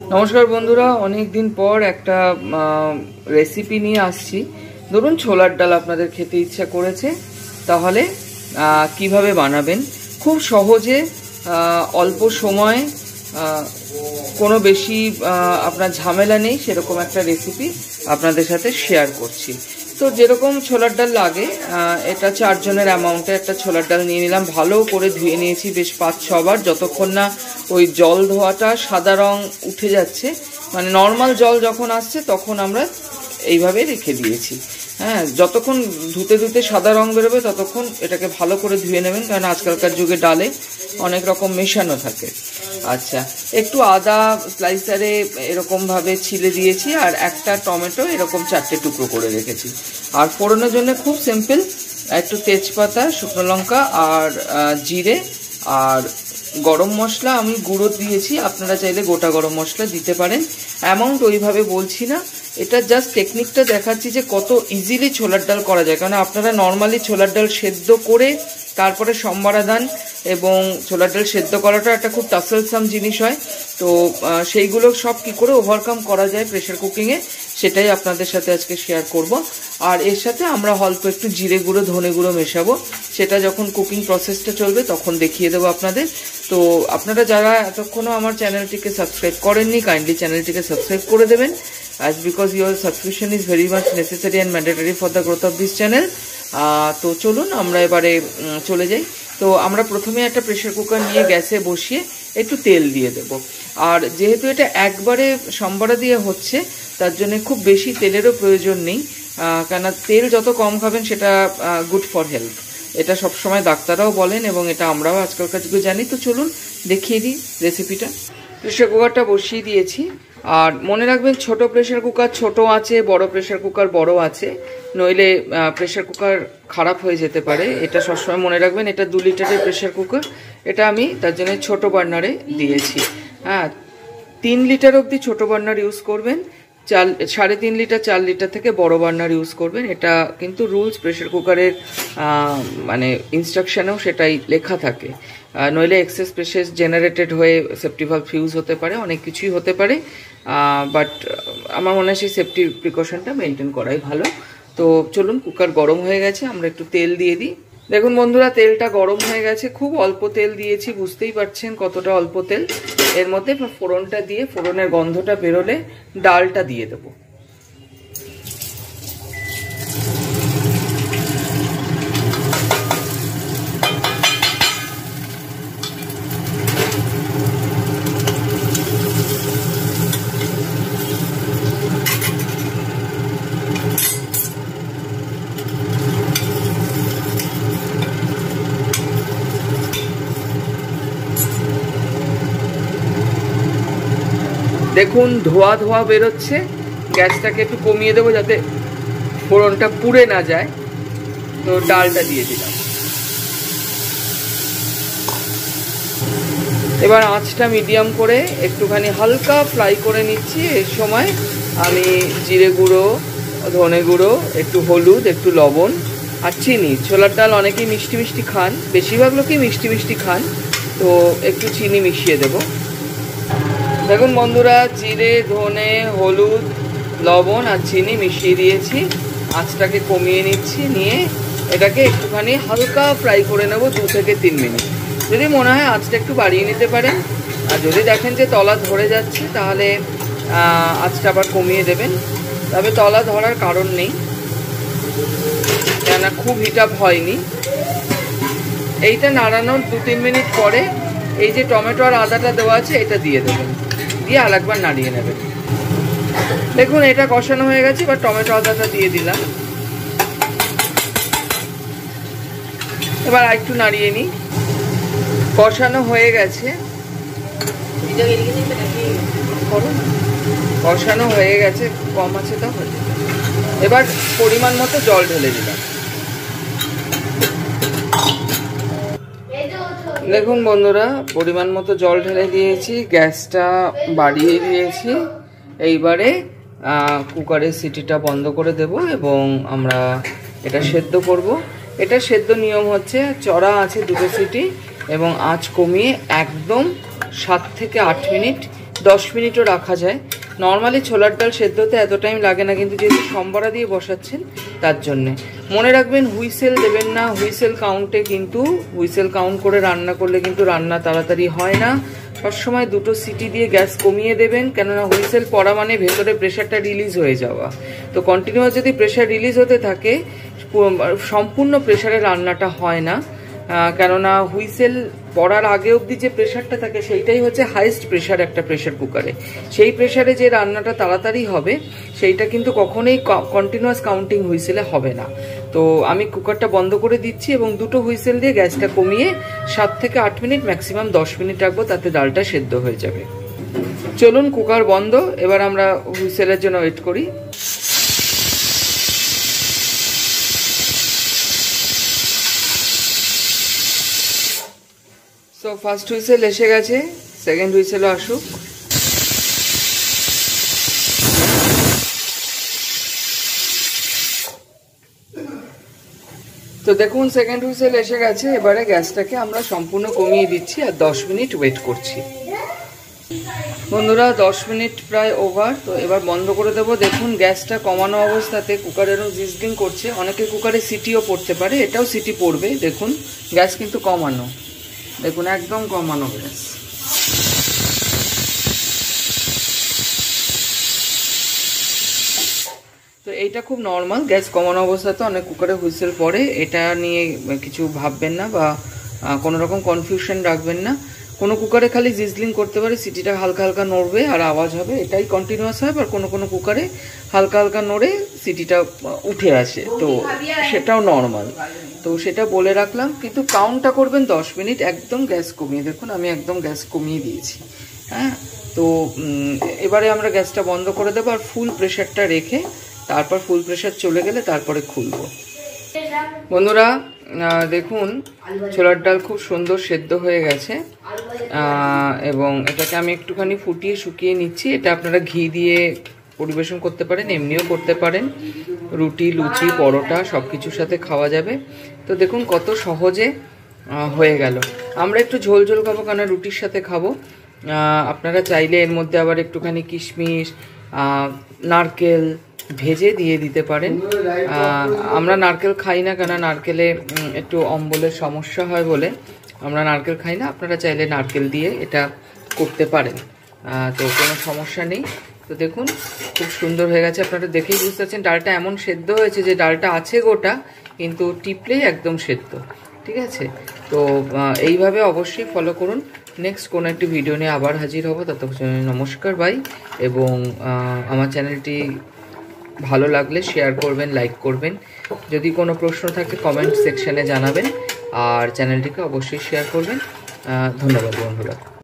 নমস্কার বন্ধুরা, অনেক দিন পর একটা রেসিপি নিয়ে আসছি। ধরুন ছোলার ডাল আপনাদের খেতে ইচ্ছা করেছে, তাহলে কিভাবে বানাবেন খুব সহজে, অল্প সময়, কোনো বেশি আপনার ঝামেলা নেই, সেরকম একটা রেসিপি আপনাদের সাথে শেয়ার করছি। তো যেরকম ছোলার ডাল লাগে, এটা 4 জনের অ্যামাউন্টে একটা ছোলার ডাল নিয়ে নিলাম। ভালো করে ধুয়ে নিয়েছি বেশ 5-6 বার, যতক্ষণ না ওই জল ধোয়াটা সাদা রং উঠে যাচ্ছে, মানে নর্মাল জল যখন আসছে তখন আমরা এইভাবে রেখে দিয়েছি। হ্যাঁ, যতক্ষণ ধুতে ধুতে সাদা রং বেরোবে ততক্ষণ এটাকে ভালো করে ধুয়ে নেবেন, কারণ আজকালকার যুগে ডালে অনেক রকম মেশানো থাকে। আচ্ছা, একটু আদা স্লাইসারে এরকমভাবে ছিলে দিয়েছি, আর একটা টমেটো এরকম 4টে টুকরো করে রেখেছি। আর ফোড়নের জন্য খুব সিম্পল, একটু তেজপাতা, শুকনো লঙ্কা আর জিরে আর গরম মশলা আমি গুঁড়ো দিয়েছি, আপনারা চাইলে গোটা গরম মশলা দিতে পারেন। অ্যামাউন্ট ওইভাবে বলছি না, এটা জাস্ট টেকনিকটা দেখাচ্ছি যে কত ইজিলি ছোলার ডাল করা যায়। কারণ আপনারা নর্মালি ছোলার ডাল সেদ্ধ করে তারপরে সম্বারা দেন, এবং ছোলার ডাল সেদ্ধ করাটা একটা খুব টাসেলসাম জিনিস হয়। তো সেইগুলো সব কি করে ওভারকাম করা যায় প্রেশার কুকিংয়ে, সেটাই আপনাদের সাথে আজকে শেয়ার করব। আর এর সাথে আমরা অল্প একটু জিরে গুঁড়ো, ধনে গুঁড়ো মেশাবো, সেটা যখন কুকিং প্রসেসটা চলবে তখন দেখিয়ে দেবো আপনাদের। তো আপনারা যারা এতক্ষণও আমার চ্যানেলটিকে সাবস্ক্রাইব করেননি, কাইন্ডলি চ্যানেলটিকে সাবস্ক্রাইব করে দেবেন, as because your subscription is very much necessary and mandatory for the growth of this channel. তো চলুন আমরা এবারে চলে যাই। তো আমরা প্রথমে একটা প্রেশার কুকার নিয়ে গ্যাসে বসিয়ে একটু তেল দিয়ে দেব। আর যেহেতু এটা একবারে সম্বারা দিয়ে হচ্ছে, তার জন্য খুব বেশি তেলেরও প্রয়োজন নেই, কেননা তেল যত কম খাবেন সেটা গুড ফর হেলথ, এটা সবসময় ডাক্তাররাও বলেন এবং এটা আমরাও আজকালকার যুগে জানি। তো চলুন দেখিয়ে দিই রেসিপিটা। প্রেশার কুকারটা বসিয়ে দিয়েছি, আর মনে রাখবেন ছোট প্রেশার কুকার ছোট আছে, বড় প্রেশার কুকার বড় আছে, নইলে প্রেশার কুকার খারাপ হয়ে যেতে পারে। এটা সবসময় মনে রাখবেন। এটা 2 লিটারের প্রেশার কুকার, এটা আমি তার জন্য ছোট বার্নারে দিয়েছি। হ্যাঁ, 3 লিটার অবধি ছোট বার্নার ইউজ করবেন, 3.5 লিটার 4 লিটার থেকে বড় বার্নার ইউজ করবেন। এটা কিন্তু রুলস, প্রেশার কুকারের মানে ইনস্ট্রাকশনেও সেটাই লেখা থাকে। নইলে এক্সেস প্রেশার জেনারেটেড হয়ে সেফটি ভালভ ফিউজ হতে পারে, অনেক কিছুই হতে পারে। বাট আমার মনে হয় সেই সেফটি প্রিকশনটা মেনটেন করাই ভালো। তো চলুন, কুকার গরম হয়ে গেছে, আমরা একটু তেল দিয়ে দিই। দেখুন বন্ধুরা, তেলটা গরম হয়ে গেছে, খুব অল্প তেল দিয়েছি, বুঝতেই পারছেন কতটা অল্প তেল। এর মধ্যে ফোড়নটা দিয়ে, ফোড়নের গন্ধটা বেরোলে ডালটা দিয়ে দেবো। দেখুন ধোয়া ধোয়া বেরোচ্ছে, গ্যাসটাকে একটু কমিয়ে দেবো যাতে ফোড়নটা পুড়ে না যায়। তো ডালটা দিয়ে দিলাম। এবার আঁচটা মিডিয়াম করে একটুখানি হালকা ফ্রাই করে নিচ্ছি। এর সময় আমি জিরে গুঁড়ো, ধনে গুঁড়ো, একটু হলুদ, একটু লবণ আর চিনি। ছোলার ডাল অনেকেই মিষ্টি মিষ্টি খান, বেশিরভাগ লোকই মিষ্টি মিষ্টি খান, তো একটু চিনি মিশিয়ে দেবো। দেখুন বন্ধুরা, জিরে, ধনে, হলুদ, লবণ আর চিনি মিশিয়ে দিয়েছি। আঁচটাকে কমিয়ে নিচ্ছি, নিয়ে এটাকে একটুখানি হালকা ফ্রাই করে নেব 2 থেকে 3 মিনিট। যদি মনে হয় আঁচটা একটু বাড়িয়ে নিতে পারেন, আর যদি দেখেন যে তলা ধরে যাচ্ছে তাহলে আঁচটা আবার কমিয়ে দেবেন। তবে তলা ধরার কারণ নেই, কেননা খুব হিট আপ হয়নি। এইটা নাড়ানোর 2-3 মিনিট পরে এই যে টমেটো আর আদাটা দেওয়া আছে এটা দিয়ে দেবেন, দিয়ে আরেকবার নাড়িয়ে নেবেন। দেখুন এটা কষানো হয়ে গেছে, এবার টমেটো আদাটা দিয়ে দিলাম। এবার আরেকটু নাড়িয়ে নিই। কষানো হয়ে গেছে, কষানো হয়ে গেছে, কম আছে তো হয়ে। এবার পরিমাণ মতো জল ঢেলে দিলাম। দেখুন বন্ধুরা, পরিমাণ মতো জল ঢেলে দিয়েছি, গ্যাসটা বাড়িয়ে দিয়েছি। এইবারে কুকারের সিটিটা বন্ধ করে দেব এবং আমরা এটা সেদ্ধ করব। এটা সেদ্ধ নিয়ম হচ্ছে চড়া আছে 2 সিটি এবং আঁচ কমিয়ে একদম 7 থেকে 8 মিনিট 10 মিনিটও রাখা যায়। নর্মালি ছোলার ডাল সেদ্ধ হতে এত টাইম লাগে না, কিন্তু যেহেতু সম্বরা দিয়ে বসাচ্ছেন তার জন্যে মনে রাখবেন হুইসেল দেবেন না। হুইসেল কাউন্টে কিন্তু হুইসেল কাউন্ট করে রান্না করলে কিন্তু রান্না তাড়াতাড়ি হয় না। সবসময় 2টো সিটি দিয়ে গ্যাস কমিয়ে দেবেন, কেননা হুইসেল পড়া মানে ভেতরে প্রেশারটা রিলিজ হয়ে যাওয়া। তো কন্টিনিউয়াস যদি প্রেশার রিলিজ হতে থাকে সম্পূর্ণ প্রেশারে রান্নাটা হয় না, কেননা হুইসেল পড়ার আগে অবধি যে প্রেশারটা থাকে সেইটাই হচ্ছে হাইয়েস্ট প্রেশার একটা প্রেশার কুকারে। সেই প্রেশারে যে রান্নাটা তাড়াতাড়ি হবে সেইটা কিন্তু কখনোই কন্টিনিউয়াস কাউন্টিং হুইসেলে হবে না। তো আমি কুকারটা বন্ধ করে দিচ্ছি এবং 2টো হুইসেল দিয়ে গ্যাসটা কমিয়ে 7 থেকে 8 মিনিট ম্যাক্সিমাম 10 মিনিট রাখবো, তাতে ডালটা সেদ্ধ হয়ে যাবে। চলুন কুকার বন্ধ, এবার আমরা হুইসেলের জন্য ওয়েট করি। তো ফার্স্ট হুইসেল এসে গেছে, সেকেন্ড হুইসেলও আসুক। তো দেখুন সেকেন্ড হুইসেল এসে গেছে। এবারে গ্যাসটাকে আমরা সম্পূর্ণ কমিয়ে দিচ্ছি আর 10 মিনিট ওয়েট করছি। বন্ধুরা 10 মিনিট প্রায় ওভার, তো এবার বন্ধ করে দেবো। দেখুন গ্যাসটা কমানো অবস্থাতে কুকারেরও জিজলিং করছে, অনেকে কুকারে সিটিও পড়তে পারে, এটাও সিটি পড়বে। দেখুন গ্যাস কিন্তু কমানো, দেখুন একদম কমানো গ্যাস। তো এইটা খুব নর্মাল, গ্যাস কমানো অবস্থাতে অনেক কুকারে হুইসেল পড়ে, এটা নিয়ে কিছু ভাববেন না বা কোনো রকম কনফিউশন রাখবেন না। কোনো কুকারে খালি জিজলিং করতে পারে, সিটিটা হালকা হালকা নড়বে আর আওয়াজ হবে, এটাই কন্টিনিউয়াস হয়। আর কোনো কোনো কুকারে হালকা হালকা নড়ে সিটিটা উঠে আসে, তো সেটাও নর্মাল। তো সেটা বলে রাখলাম, কিন্তু কাউন্টটা করবেন 10 মিনিট একদম গ্যাস কমিয়ে। দেখুন আমি একদম গ্যাস কমিয়ে দিয়েছি। হ্যাঁ, তো এবারে আমরা গ্যাসটা বন্ধ করে দেবো আর ফুল প্রেশারটা রেখে তারপর ফুল প্রেশার চলে গেলে তারপরে খুলবো। বন্ধুরা দেখুন ছোলার ডাল খুব সুন্দর সেদ্ধ হয়ে গেছে এবং এটাকে আমি একটুখানি ফুটিয়ে শুকিয়ে নিচ্ছি। এটা আপনারা ঘি দিয়ে পরিবেশন করতে পারেন, এমনিও করতে পারেন, রুটি লুচি পরোটা সব কিছুর সাথে খাওয়া যাবে। তো দেখুন কত সহজে হয়ে গেল। আমরা একটু ঝোল ঝোল খাবো, কারণ রুটির সাথে খাবো। আপনারা চাইলে এর মধ্যে আবার একটুখানি কিশমিশ নারকেল ভেজে দিয়ে দিতে পারেন। আমরা নারকেল খাই না, কেন নারকেলে একটু অম্বলের সমস্যা হয় বলে আমরা নারকেল খাই না। আপনারা চাইলে নারকেল দিয়ে এটা করতে পারেন, তো কোনো সমস্যা নেই। তো দেখুন খুব সুন্দর হয়ে গেছে, আপনারা দেখেই বুঝতে পারছেন ডালটা এমন সেদ্ধ হয়েছে যে ডালটা আছে গোটা কিন্তু টিপলেই একদম সেদ্ধ। ঠিক আছে, তো এইভাবে অবশ্যই ফলো করুন। নেক্সট কোনো একটি ভিডিও নিয়ে আবার হাজির হব, ততক্ষণ নমস্কার বাই। এবং আমার চ্যানেলটি ভালো লাগলে শেয়ার করবেন, লাইক করবেন। যদি কোনো প্রশ্ন থাকে কমেন্ট সেকশানে জানাবেন আর চ্যানেলটিকে অবশ্যই শেয়ার করবেন। ধন্যবাদ বন্ধুরা।